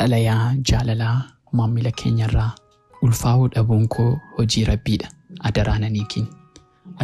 Xalayaa jaalalaa maamila keenyarraa ulfaa'uu dhabuun koo hojii rabbiidha adaraananiikin.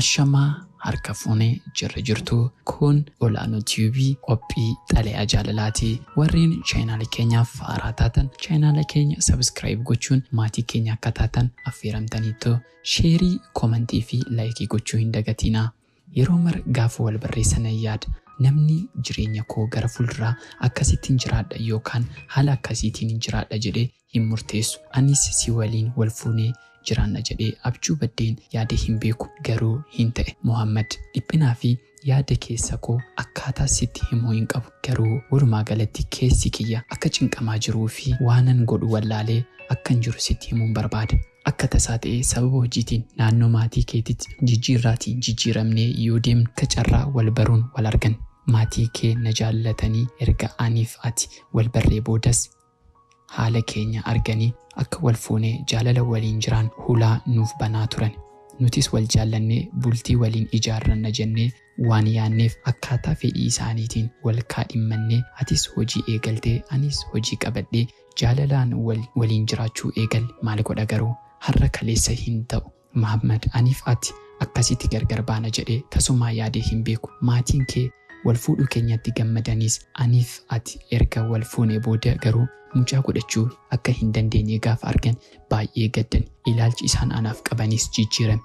Ashamaa harka fuunee jirtu kun olaanoo TV qophii xalayaa jaalalaati. Warreen chaanaala keenyaaf haaraa taatan chaanaala keenya subscribe gochuun maatii keenya akka taatan affeeramtaniitoo sheerii, komentii fi laayikii gochuu hin dagatinaa. Yeroo mara gaafa wal barreessan yaada namni jireenya koo gara fuulduraa akkasittiin jiraadha yookaan haala akkasittiin jiraadha jedhee hin murteessu. Anis si waliin wal fuunee jiraanna jedhee abjuu baddeen yaada hin beeku garuu hin ta'e. Muhammad dhiphinaa fi yaada keessa koo akkaataa sitti himuu hin qabu garuu walumaa galatti keessi kiyya akka cinqamaa jiruu fi waanan godhu wallaalee akkan jiru sitti himuun barbaada. Akka tasaa ta'ee sababa hojiitiin naannoo maatii keetitti jijjiirraatiin jijjiiramnee yoo deemnu kacarraa wal baruun wal argan. Maatii kee na jaallatanii erga aniif ati wal barree boodas haala keenya arganii akka wal fuunee jaalala waliin jiraan hulaa nuuf banaa turan. Nutis wal jaallannee bultii waliin ijaarranna jennee waan yaanneef akkaataa fedhii isaaniitiin wal kaadhimmannee atis hojii eegaltee anis hojii qabadhee jaalalaan waliin jiraachuu eegal. Maal godha garuu har'a kaleessa hin ta'u. Muhammad aniif ati akkasitti gargar baana jedhee tasumaa yaadee hin beeku. Maatiin kee wal fuudhuu keenyatti gammadanis aniif ati erga wal fuunee booda garuu mucaa godhachuu akka hin dandeenye gaafa argan baay'ee gaddan. Ilaalchi isaan anaaf qabanis jijjiirame.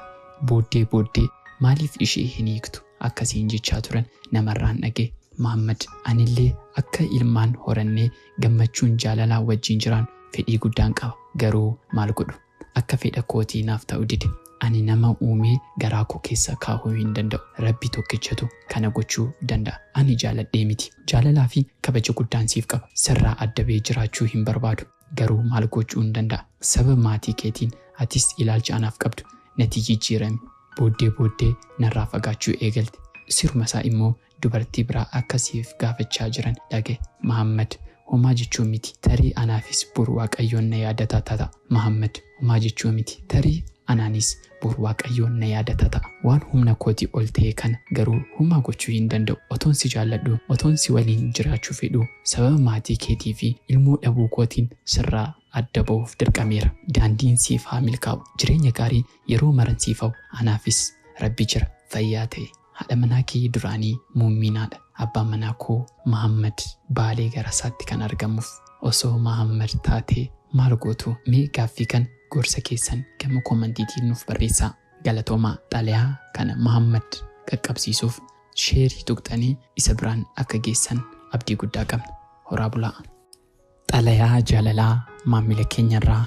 Booddee maaliif ishee hin hiiktu akkasiin jechaa turan namarraan dhagee. Muhammad anillee akka ilmaan horannee gammachuun jaalalaa wajjin jiraan fedhii guddaan qaba garuu maal godhu akka fedha kootii naaf ta'u dide. Ani nama uumee garaa koo keessa kaahuu hin danda'u. Rabbi tokkichatu kana gochuu danda'a. Ani jaaladhee miti. Jaalalaa fi kabaja guddaan siif qaba. Sirraa adda ba'ee jiraachuu hin barbaadu. Garuu maal gochuu hin danda'a. Sababa maatii keetiin atis ilaalcha anaaf qabdu natti jijjiirame. Booddee narraa fagaachuu eegalte. Siruma isaa immoo dubartii biraa akkasiif gaafachaa jiran dhage. Muhammad homaa jechuu miti. Tarii anaafis boru Waaqayyoon na yaadataa ta'a. Muhammad homaa jechuu miti. Tarii anaanis boru Waaqayyoon na yaadata ta'a. Waan humna kootii ol ta'e kana garuu homaa gochuu hin danda'u. Otoon si jaalladhu, otoon si waliin jiraachuu fedhu sababa maatii keetii fi ilmoo dhabuu kootiin sirraa adda ba'uuf dirqameera. Daandiin siif haa milkaa'u. Jireenya gaarii yeroo maran siif hawwu. Anaafis Rabbi jira fayyaa ta'e. Haadha manaa kee duraanii muumminaadha. Abbaan manaa koo Muhammad baalee garasaatti kan argamuuf osoo Muhammad taatee maal gootu? Mee gaaffii kan gorsa keessan gama komantiitiin nuuf barreessaa. Galatoomaa. Xalayaa kana Muhammad qaqqabsiisuuf sheerii tuqxanii isa biraan akka geessan abdii guddaa qabna. Horaa bulaa. Xalayaa jaalalaa maamila keenyarraa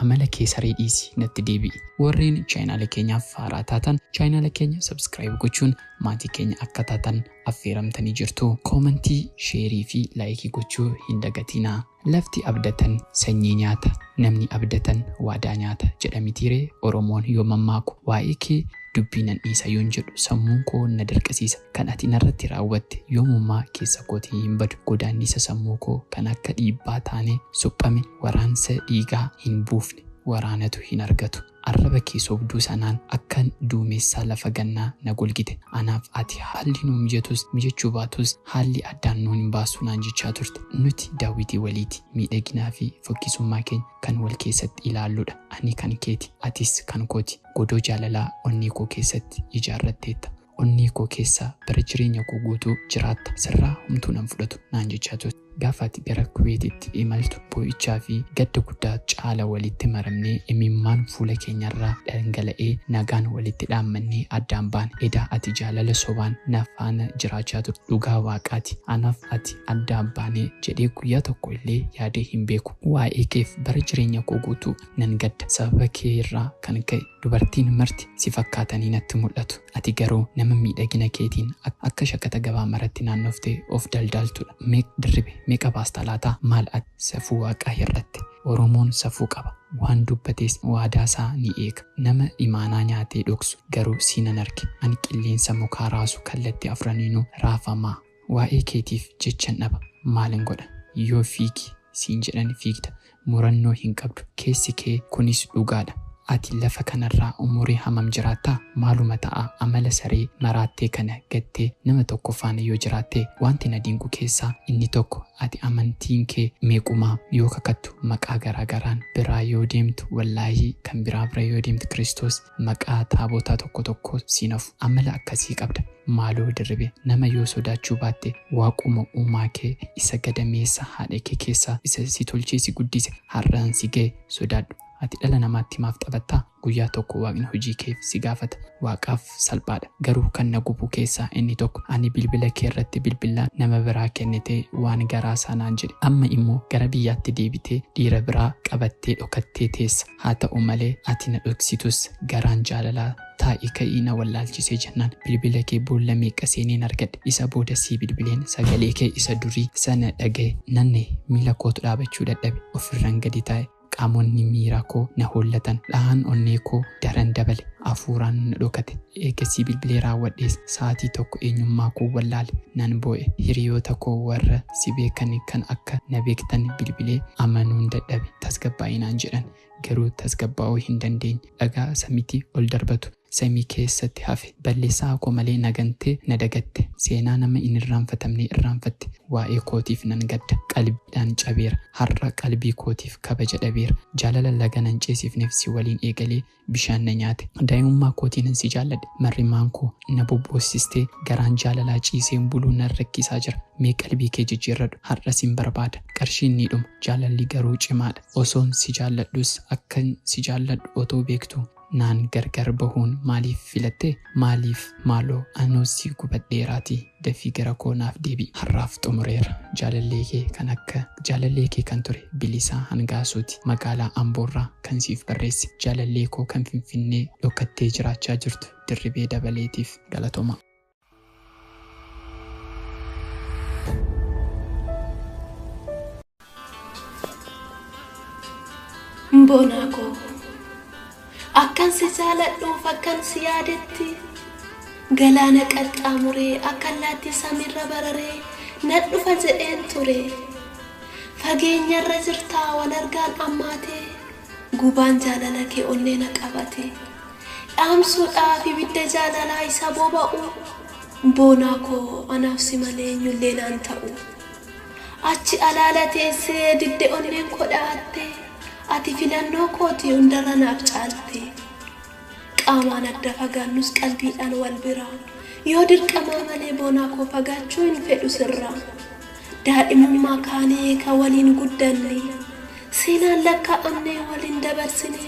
amala kee saree dhiisi natti deebi'i. Warreen chaanaala keenyaaf haaraa taatan chaanaala keenya subscribe gochuun maatii keenya akka taatan affeeramtanii jirtu. Komentii, sheerii fi laayikii gochuu hin dagatinaa. Lafti abdatan sanyii nyaata, namni abdatan waadaa nyaata jedhamitiiree Oromoon yoo mammaaku. Waa'ee kee dubbii nan dhiisa yoon jedhu sammuun koo na dirqisiisa. Kan ati narratti raawwatte yoomummaa keessa kootii hin badu. Godaannisa sammuu koo kan akka dhiibbaa taanee suphame waraansa dhiigaa hin buufne waraanatu hin argatu. Arraba kee sobduu sanaan akkan duumessaa lafa gannaa na golgite. Anaaf ati haalli nuu mijachuu baatus haalli addaan nuun hin baasu naan jechaa turte. Nuti daawwitii waliiti. Miidhaginaa fi fokkisummaa keenya kan wal keessatti ilaalludha. Ani kan keeti, atis kan kooti. Godoo jaalalaa onnee koo keessatti ijaarratteetta. Onnee koo keessa bara jireenya koo guutuu jiraatta. Sirraa humtuu nan fudhatu naan jechaa turte. Gaafa ati gara Kuweetitti imaltu boo'ichaa fi gadda guddaa caala walitti maramnee imimmaan fuula keenyarraa dhangala'ee nagaan walitti dhaammannee addaan baane. Edaa ati jaalala sobaan na faana jiraachaa turte. Dhugaa Waaqaati. Anaaf ati addaan baanee jedhee guyyaa tokko illee yaadee hin beeku. Waa'ee keef bara jireenya koo guutuu nan gadda. Sababa kee irraa kan ka'e dubartiin marti si fakkaatanii natti mul'atu. Ati garuu nama miidhagina keetiin akka shakata gabaa maratti naannoftee of daldaaltudha. Meeqa baasta laataa? Maal ati safuu Waaqaa hir'atte? Oromoon safuu qaba. Waan dubbatees waadaasaa ni eega. Nama imaanaa nyaatee dhoksu garuu siinan arge. Ani qilleensa mukaa raasu kallattii afraniinuu raafamaa. Waa'ee keetiif jechan dhaba. Maalin godha? Yoo fiigi siin jedhan fiigda. Murannoo hin qabdu. Keessi kee kunis dhugaadha. ati lafa kanarraa umurii hamam jiraatta maaluma ta'a amala saree maraattee kana gattee nama tokko faana yoo jiraatte wanti na dingu keessaa inni tokko ati amantiin kee meequmaa yoo kakattu maqaa garaagaraan biraa yoo deemtu wallaahi kan biraa bira yoo deemtu Kiristoos maqaa taabotaa tokko siinafu amala akkasii qabda. Maaloo dirribe nama yoo sodaachuu baatte waaquma uumaa kee isa gadameessa haadha kee keessaa isa si tolchee si guddise har'aan si ga'e sodaadhu. Ati dhala namaatti maaf taphattaa guyyaa tokko waaqni hojii keef si gaafata. Waaqaaf salphaadha garuu kan na gubu keessaa inni tokko ani bilbila kee irratti bilbilaan nama biraa kennitee waan garaa sanaan jedhe amma immoo gara biyyaatti deebitee dhiira biraa qabattee dhokattee teessa. Haa ta'u malee ati na dhoksitus garaan jaalalaa taa'ii ka'ii na wallaalchisee jennaan bilbila kee boolla meeqa seeneen argadhe. Isa booda sii bilbileen sagalee kee isa durii sana dhagaye nanne miila kootu dhaabachuu dadhabe ofirraan gadi taa'e. Qaamonni miiraa koo na hollatan dhahan onnee koo daran dabale afuuraan na dhokate. Eegasii bilbilee raawwadhees sa'aatii tokko eenyummaa koo wallaale nan boo'e. Hiriyoota koo warra si beekan kan akka na beektan bilbilee amanuun dadhabe. Tasgabbaa'inaan jedhan garuu tasgabbaa'uu hin dandeenye. Dhagaa samiitii ol darbatu samii keessatti hafe balleessaa koo malee nagantee na dagatte. Seenaa nama hin irraanfatamne irraanfatte. Waa'ee kootiif nan gadda qalbiidhaan cabeera. Har'a qalbii kootiif kabaja dhabeera. Jaalala laga nan ceesifneef si waliin eegalee bishaan na nyaate. Daa'imummaa kootiin si jaalladhe marrimaan koo na bobboosistee garaan jaalalaa ciiseen buluu nan rakkisaa jira. Mee qalbii kee jijjiirradhu har'a sin barbaada. Qarshiin ni dhuma jaalalli garuu cimaadha. Osoon si jaalladhus akkan si jaalladhu otoo beektu naan gargar bahuun maaliif filatte maaliif maaloo anoo si gubadheeraati dafii gara koonaaf deebi. Har'aaf xumureera jaalallee kee kan ture Bilisaa Hangaasuuti magaalaa Amboorraa kan siif barreesse. Jaalallee koo kan Finfinnee dhokattee jiraachaa jirtu Dirribee Dabaleetiif galatooma. Boonako akkan si jaaladhuuf akkan si yaadetti galaana qaxxaamuree akkan laatti samiirra bararee na dhufa jedheen ture. Fageenyarra jirtaa wal argaan ammaatee gubaan jaalala kee onnee na qabate. Dhaamsuudhaaf ibidda jaalalaa isa boba'u Boonako anaaf si malee eenyullee naan ta'u. Achi alaala teessee didde onneen kodhaatte. Ati filannoo kootii hundarra naaf caalte. Qaamaan adda fagaannus qalbiidhaan wal biraa. Yoo dirqamaa malee Boonako fagaachuu hin fedhu sirraa. Daa'imummaa kaanee kan waliin guddanne seenaan lakkaa'amnee waliin dabarsine.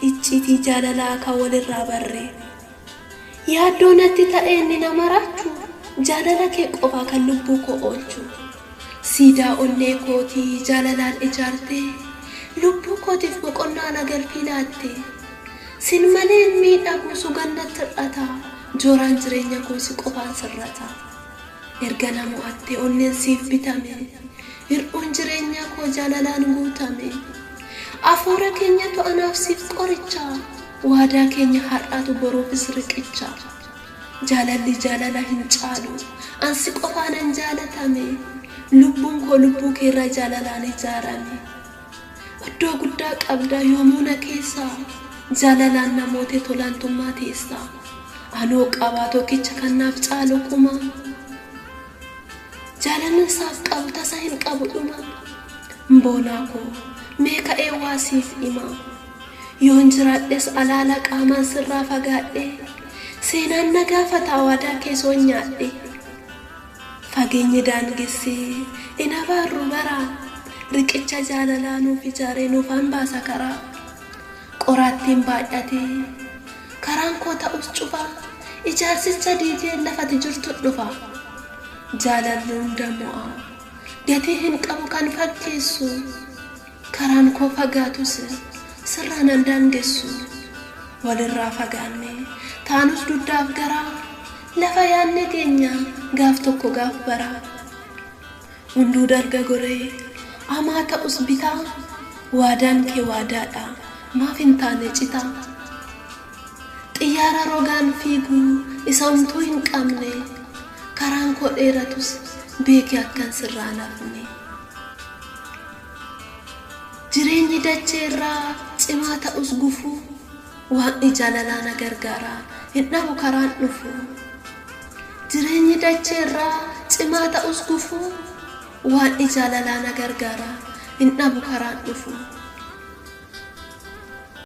Icciitii jaalalaa kan walirraa barree. Yaaddoo natti ta'ee inni nama raachuu jaalala kee qofaa kan lubbuu koo oolchu. Siidaa onnee kootii jaalalaan ijaartee. Lubbuu kootiif boqonnaa nagalfii laatte. Sin malee miidhagu sugannatti hir'ata. Jooraan jireenya koo si qofaan sirrata. Erga na mo'atte onneen siif bitame. Hir'uun jireenya koo jaalalaan guutame. Afuura keenyatu anaaf siif qoricha. Waadaa keenya har'aatu boruufis riqicha. Jaalalli jaalala hin caalu. Ansi qofaanan jaalatame. Lubbuun koo lubbuu keerra jaalalaan ijaarame. Iddoo guddaa qabda yoomuna keessaa jaalalaan namoota tolaantummaa teessaa. Anoo qabaa tokkicha kan naaf caalu kuma. Jaalalli isaaf qabu tasa hin qabu dhuma. Boonako mee ka'ee waasiif hima. Yoon jiraadhes alaala qaamaan sirraa fagaadhe. Seenaan na gaafata waadaa keessoo nyaadhe. Fageenyi daangessee ina baarru baraa. Riqicha jaalalaa nuuf ijaaree nuuf hambaasa karaa. Qoraattiin baay'atee karaan koo ta'us cufa. Ijaarsicha diidee lafati jirtu dhufa. Jaalalli hunda mo'a. Gatii hin qabu kan fakkeessu. Karaan koo fagaatus sirraan nan daangessu. Walirraa fagaanne taanus duddaaf garaa. Lafa yaanne keenya gaaf tokko gaaf baraa. Hunduu darga goree. Amaa ta'us bitaa waadaan kee waadaadha maaf hin taane citaa. Xiyyaara rogaan fiigu isa homtuu hin qabne karaan koo dheeratus beekee akkan sirraa nafne. Jireenyi dachee irraa cimaa ta'us gufuu waaqni jaalalaa na gargaara hin dhabu karaan dhufu jireenyi dacheerraa cimaa ta'us gufuu waaqni jaalalaa na gargaara hin dhabu karaan dhufu